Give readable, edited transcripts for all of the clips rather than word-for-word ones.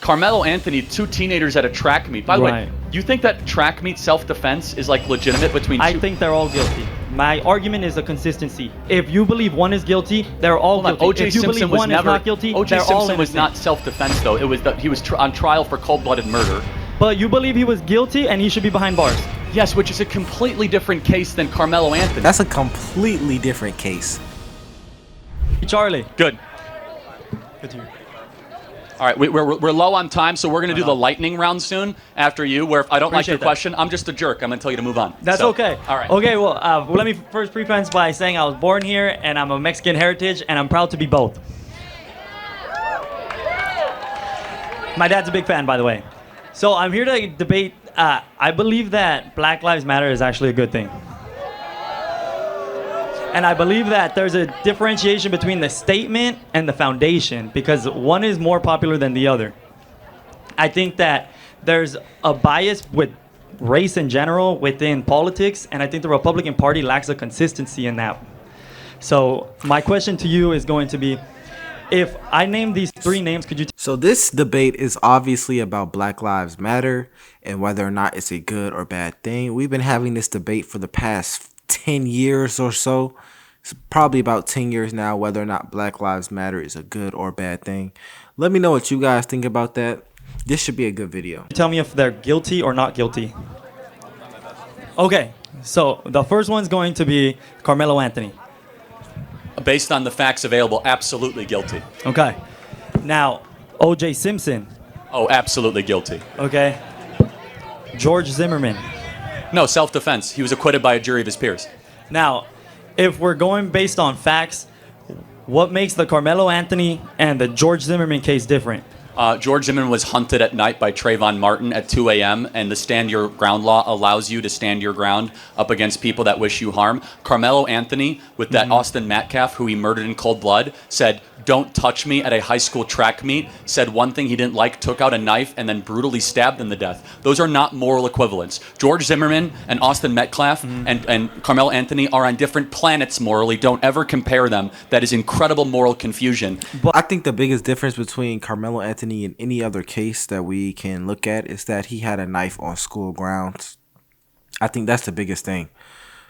Carmelo Anthony, 2 teenagers at a track meet. By the Right. way, you think that track meet self-defense is like legitimate between two? I think they're all guilty. My argument is the consistency. If you believe one is guilty, they're all guilty. O.J. If you Simpson believe was one never. is not guilty, O.J. they're all Simpson was innocent. not self-defense though. It was that he was on trial for cold-blooded murder. But you believe he was guilty and he should be behind bars. Yes, which is a completely different case than Carmelo Anthony. That's a completely different case. Charlie. Good. Good to hear. All right, we're low on time, so we're going to do the lightning round soon after you, where if I don't like your question, I'm just a jerk. I'm going to tell you to move on. That's okay. All right. Okay, well, let me first preface by saying I was born here and I'm of Mexican heritage and I'm proud to be both. My dad's a big fan, by the way. So I'm here to debate. I believe that Black Lives Matter is actually a good thing. And I believe that there's a differentiation between the statement and the foundation because one is more popular than the other. I think that there's a bias with race in general within politics, and I think the Republican Party lacks a consistency in that. So my question to you is going to be, if I name these 3 names, could you... So this debate is obviously about Black Lives Matter and whether or not it's a good or bad thing. We've been having this debate for the past 10 years or so. It's probably about 10 years now, whether or not Black Lives Matter is a good or bad thing. Let me know what you guys think about that. This should be a good video. Tell me if they're guilty or not guilty. Okay, so the first one's going to be Carmelo Anthony. Based on the facts available, absolutely guilty. Okay. Now, O.J. Simpson. Oh, absolutely guilty. Okay. George Zimmerman. No, self-defense. He was acquitted by a jury of his peers. Now, if we're going based on facts, what makes the Carmelo Anthony and the George Zimmerman case different? George Zimmerman was hunted at night by Trayvon Martin at 2 a.m., and the stand your ground law allows you to stand your ground up against people that wish you harm. Carmelo Anthony, with that Austin Metcalf, who he murdered in cold blood, said, "Don't touch me" at a high school track meet, said one thing he didn't like, took out a knife, and then brutally stabbed him to death. Those are not moral equivalents. George Zimmerman and Austin Metcalf and Carmelo Anthony are on different planets morally. Don't ever compare them. That is incredible moral confusion. But I think the biggest difference between Carmelo Anthony and any other case that we can look at is that he had a knife on school grounds. I think that's the biggest thing.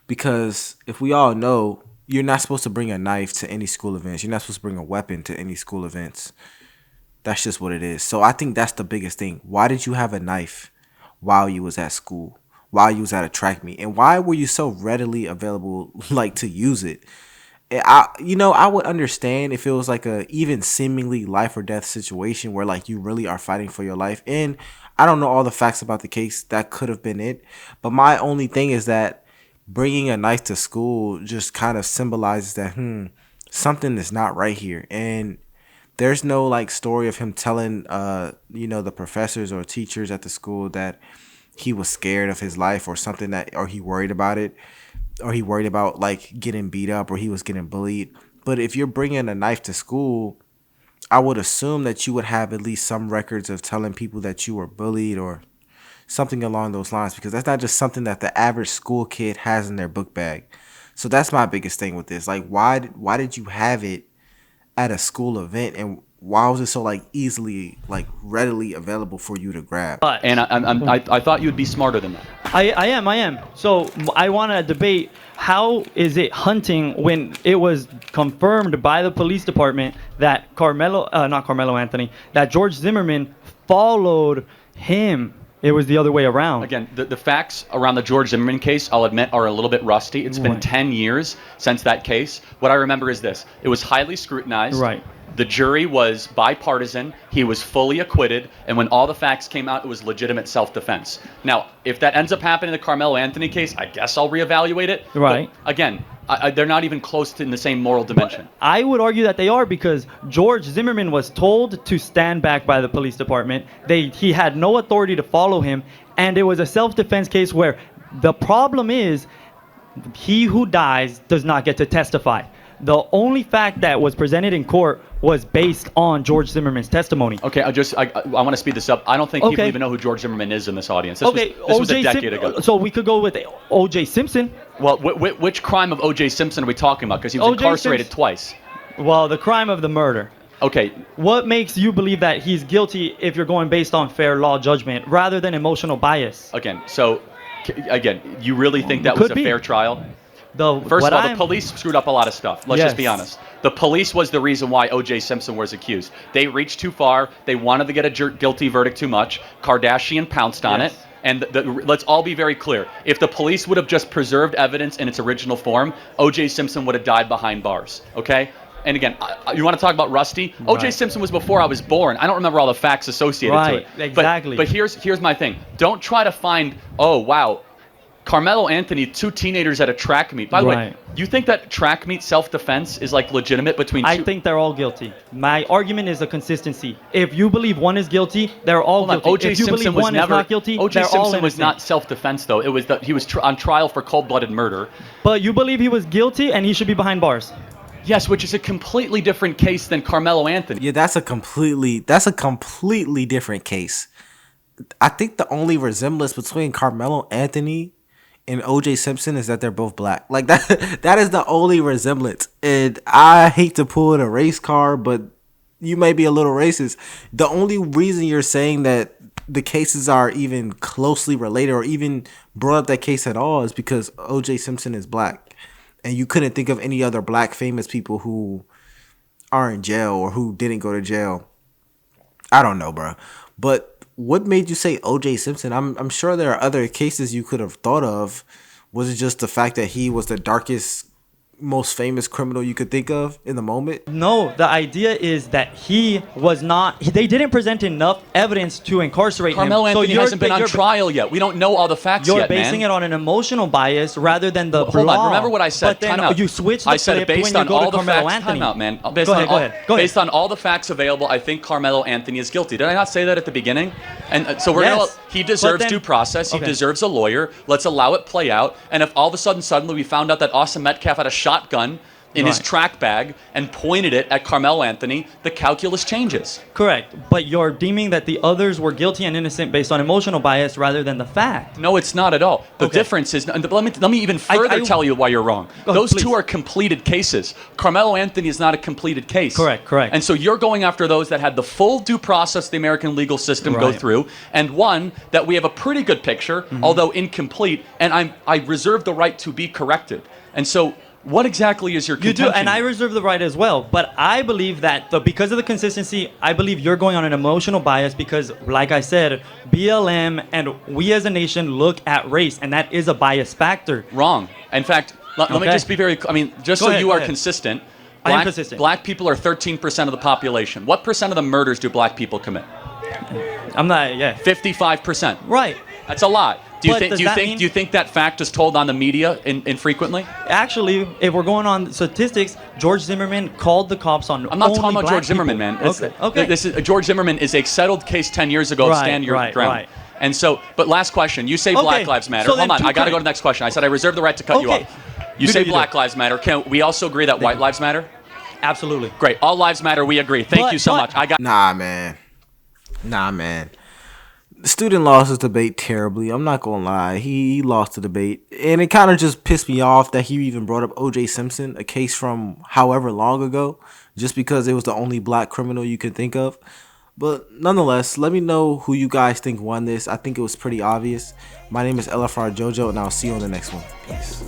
Because if we all know, you're not supposed to bring a knife to any school events. You're not supposed to bring a weapon to any school events. That's just what it is. So I think that's the biggest thing. Why did you have a knife while you was at school? While you was at a track meet? And why were you so readily available, like, to use it? I would understand if it was like a even seemingly life or death situation where like you really are fighting for your life. And I don't know all the facts about the case. That could have been it. But my only thing is that bringing a knife to school just kind of symbolizes that, something is not right here. And there's no like story of him telling, the professors or teachers at the school that he was scared of his life or something or he worried about it. Or he worried about like getting beat up or he was getting bullied. But if you're bringing a knife to school, I would assume that you would have at least some records of telling people that you were bullied or something along those lines, because that's not just something that the average school kid has in their book bag. So that's my biggest thing with this. Like, why did you have it at a school event, and why was it so like easily, like readily available for you to grab? And I thought you'd be smarter than that. I am. So I want to debate, how is it hunting when it was confirmed by the police department that that George Zimmerman followed him? It was the other way around. Again, the facts around the George Zimmerman case, I'll admit, are a little bit rusty. It's been 10 years since that case. What I remember is this. It was highly scrutinized. Right. The jury was bipartisan. He was fully acquitted. And when all the facts came out, it was legitimate self-defense. Now, if that ends up happening in the Carmelo Anthony case, I guess I'll reevaluate it. Right. But again, they're not even close to in the same moral dimension. But I would argue that they are, because George Zimmerman was told to stand back by the police department. He had no authority to follow him. And it was a self-defense case where the problem is he who dies does not get to testify. The only fact that was presented in court was based on George Zimmerman's testimony. Okay, I want to speed this up. I don't think people even know who George Zimmerman is in this audience. This was a decade ago. So we could go with O.J. Simpson. Well, which crime of O.J. Simpson are we talking about? Because he was incarcerated twice. Well, the crime of the murder. Okay, What makes you believe that he's guilty if you're going based on fair law judgment rather than emotional bias? again, you really think that was Could a be. fair trial? The First what of all, the I'm- police screwed up a lot of stuff. Let's just be Yes. honest. The police was the reason why O.J. Simpson was accused. They reached too far. They wanted to get a guilty verdict too much. Kardashian pounced on Yes. it. And let's all be very clear. If the police would have just preserved evidence in its original form, O.J. Simpson would have died behind bars. Okay? And again, you want to talk about Rusty? O.J. Right. Simpson was before I was born. I don't remember all the facts associated to Right, it. exactly. But here's my thing. Don't try to find, oh, wow, Carmelo Anthony, 2 teenagers at a track meet. By the way, Right. you think that track meet self-defense is like legitimate between two? I think they're all guilty. My argument is a consistency. If you believe one is guilty, they're all Hold on. guilty. O.J. If you Simpson believe was one never. is not guilty, O.J. they're all Simpson was innocent. not self-defense though. It was that he was on trial for cold-blooded murder. But you believe he was guilty and he should be behind bars. Yes, which is a completely different case than Carmelo Anthony. Yeah, that's a completely different case. I think the only resemblance between Carmelo Anthony and OJ Simpson is that they're both black. Like that is the only resemblance. And I hate to pull the race card, but you may be a little racist. The only reason you're saying that the cases are even closely related or even brought up that case at all is because OJ Simpson is black. And you couldn't think of any other black famous people who are in jail or who didn't go to jail. I don't know, bro. But what made you say O.J. Simpson? I'm sure there are other cases you could have thought of. Was it just the fact that he was the darkest, most famous criminal you could think of in the moment? No, the idea is that he was not. They didn't present enough evidence to incarcerate Carmelo him. Anthony hasn't been on trial yet. We don't know all the facts You're yet, man. basing it on an emotional bias rather than the Hold law. on, remember what I said. But then Time out. you switch the I said flip based when you on go all to the Carmelo facts. Anthony. Time out, man. Go ahead. Based on all the facts available, I think Carmelo Anthony is guilty. Did I not say that at the beginning? And so we're Yes. he deserves But then- due process. He Okay. deserves a lawyer. Let's allow it play out. And if all of a suddenly we found out that Austin Metcalf had a shotgun in his Right. track bag and pointed it at Carmelo Anthony, the calculus changes. Correct. But you're deeming that the others were guilty and innocent based on emotional bias rather than the fact. No, it's not at all. The Okay. difference is, and let me even further tell you why you're wrong. Go ahead, Those please. two are completed cases. Carmelo Anthony is not a completed case. Correct. And so you're going after those that had the full due process the American legal system go Right. through, and one that we have a pretty good picture, although incomplete, and I reserve the right to be corrected. And so what exactly is your You contention? do, and I reserve the right as well. But I believe that because of the consistency, I believe you're going on an emotional bias because, like I said, BLM and we as a nation look at race, and that is a bias factor. Wrong. In fact, let me Okay. just be very, just Go so ahead, you go are ahead. consistent. I am consistent. Black people are 13% of the population. What percent of the murders do black people commit? I'm not, yeah. 55%. Right. That's a lot. Do you But think? does Do you that think? mean- Do you think that fact is told on the media infrequently? Actually, if we're going on statistics, George Zimmerman called the cops on I'm not only talking about black George Zimmerman, people. man. It's- Okay. This is George Zimmerman is a settled case 10 years ago. Right, Stand your right, ground. right. And so, but last question. You say Black Okay, Lives Matter. so then Hold on. two I got to go cur- to the next question. I said I reserve the right to cut you Okay. off. You You say do, you Black do. Lives Matter. Can we also agree that White Lives Matter? Absolutely. Great. All lives matter. We agree. Thank you so much. I got. Nah, man. The student lost his debate terribly. I'm not gonna lie. He lost the debate. And it kind of just pissed me off that he even brought up O.J. Simpson, a case from however long ago, just because it was the only black criminal you could think of. But nonetheless, let me know who you guys think won this. I think it was pretty obvious. My name is Jojo, and I'll see you on the next one. Peace.